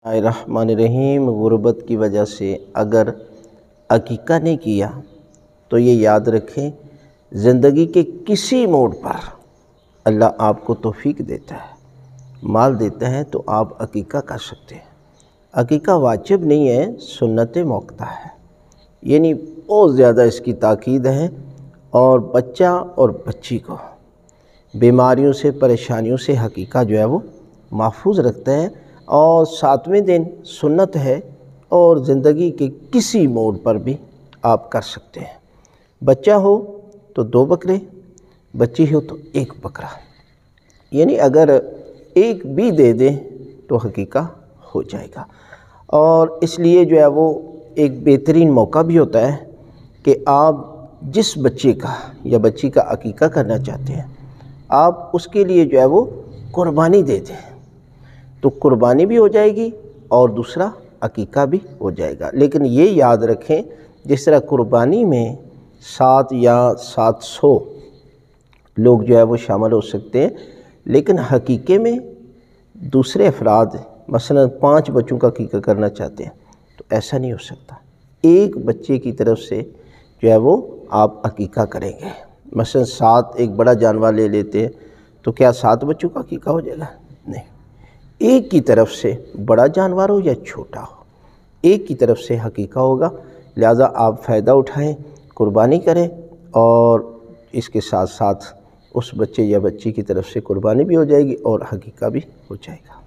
रहमान गुर्बत की वजह से अगर अकीका नहीं किया तो ये याद रखें, ज़िंदगी के किसी मोड़ पर अल्लाह आपको तौफीक देता है, माल देता है तो आप अकीका कर सकते हैं। अकीका वाजिब नहीं है, सुन्नत मौक़ता है, यानी बहुत ज़्यादा इसकी ताकीद है। और बच्चा और बच्ची को बीमारियों से, परेशानियों से हकीका जो है वो महफूज रखता है। और 7वें दिन सुन्नत है और ज़िंदगी के किसी मोड़ पर भी आप कर सकते हैं। बच्चा हो तो 2 बकरे, बच्ची हो तो 1 बकरा, यानी अगर एक भी दे दें तो हकीका हो जाएगा। और इसलिए जो है वो एक बेहतरीन मौका भी होता है कि आप जिस बच्चे का या बच्ची का अकीका करना चाहते हैं, आप उसके लिए जो है वो कुर्बानी दे दें, तो कुर्बानी भी हो जाएगी और दूसरा अकीका भी हो जाएगा। लेकिन ये याद रखें, जिस तरह कुर्बानी में 7 या 700 लोग जो है वो शामिल हो सकते हैं, लेकिन हकीके में दूसरे अफराद मसलन 5 बच्चों का अकीका करना चाहते हैं तो ऐसा नहीं हो सकता। एक बच्चे की तरफ से जो है वो आप अकीका करेंगे। मसलन 7 एक बड़ा जानवर ले लेते हैं तो क्या 7 बच्चों का अकीका हो जाएगा? नहीं, एक की तरफ से बड़ा जानवर हो या छोटा हो, एक की तरफ से हकीका होगा। लिहाजा आप फ़ायदा उठाएं, कुर्बानी करें और इसके साथ साथ उस बच्चे या बच्ची की तरफ से कुर्बानी भी हो जाएगी और हकीका भी हो जाएगा।